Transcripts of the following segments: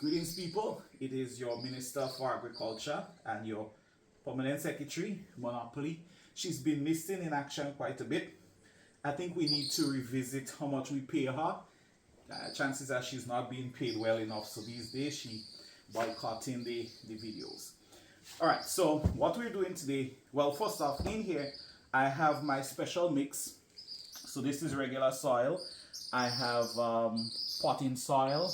Greetings, people. It is your Minister for Agriculture and your Permanent Secretary, Monopoly. She's been missing in action quite a bit. I think we need to revisit how much we pay her. Chances are she's not being paid well enough, so these days she boycotting the videos. Alright, so what we're doing today, well, first off, in here I have my special mix. So this is regular soil. I have potting soil.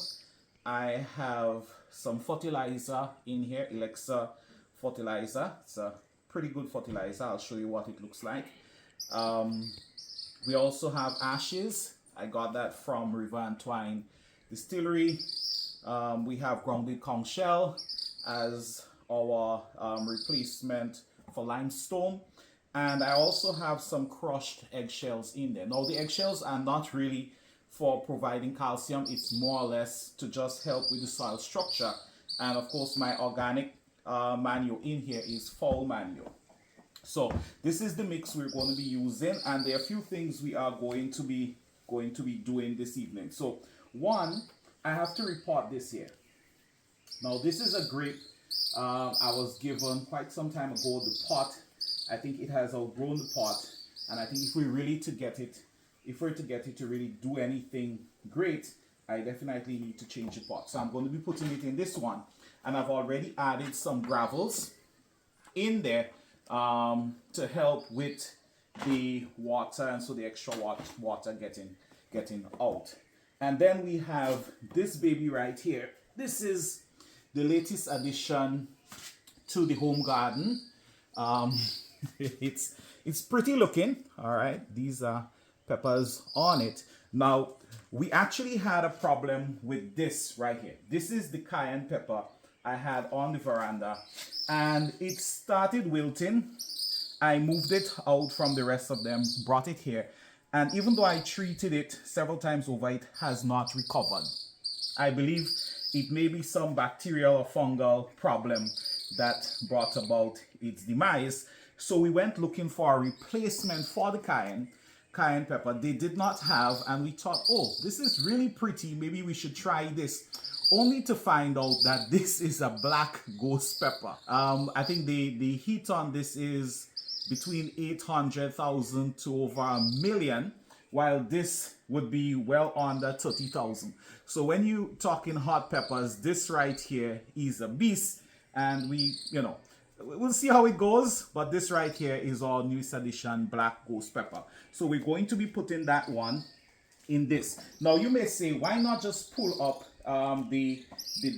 I have some fertilizer in here, Alexa fertilizer. It's a pretty good fertilizer. I'll show you what it looks like. We also have ashes. I got that from River and Twine Distillery. We have grounded conch shell as our replacement for limestone. And I also have some crushed eggshells in there. Now the eggshells are not really for providing calcium. It's more or less to just help with the soil structure. And of course my organic manure in here is fowl manure. So this is the mix we're going to be using, and there are a few things we are going to be doing this evening. So one, I have to repot this here. Now this is a grape I was given quite some time ago. The pot, I think it has outgrown the pot, and I think if we're to get it to really do anything great, I definitely need to change the pot. So I'm going to be putting it in this one, and I've already added some gravels in there to help with the water, and so the extra water getting out. And then we have this baby right here. This is the latest addition to the home garden. It's pretty looking. All right, these are peppers on it. Now we actually had a problem with this right here. This is the cayenne pepper I had on the veranda, and it started wilting. I moved it out from the rest of them, brought it here, and even though I treated it several times over, it has not recovered. I believe it may be some bacterial or fungal problem that brought about its demise. So we went looking for a replacement for the cayenne pepper. They did not have, and we thought, oh, this is really pretty, maybe we should try this, only to find out that this is a black ghost pepper. I think the heat on this is between 800,000 to over 1 million, while this would be well under 30,000. So when you talking hot peppers, this right here is a beast, and we'll see how it goes, but this right here is our newest edition black ghost pepper. So we're going to be putting that one in this. Now you may say, why not just pull up the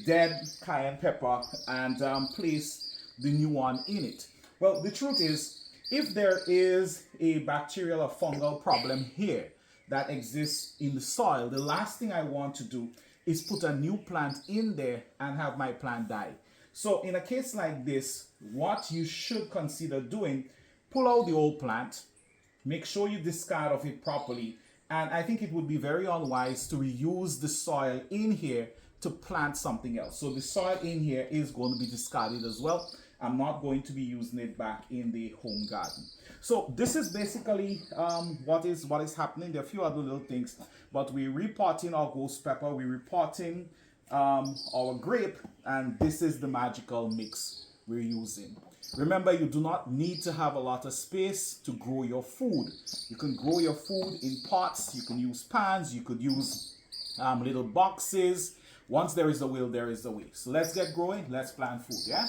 dead cayenne pepper and place the new one in it? Well, the truth is, if there is a bacterial or fungal problem here that exists in the soil, the last thing I want to do is put a new plant in there and have my plant die. So in a case like this, what you should consider doing, pull out the old plant, make sure you discard of it properly, and I think it would be very unwise to reuse the soil in here to plant something else. So the soil in here is going to be discarded as well. I'm not going to be using it back in the home garden. So this is basically what is happening. There are a few other little things, but we're repotting our ghost pepper, we're repotting our grape, and this is the magical mix we're using. Remember, you do not need to have a lot of space to grow your food. You can grow your food in pots, you can use pans, you could use little boxes. Once there is a will, there is a way. So let's get growing, let's plant food, yeah?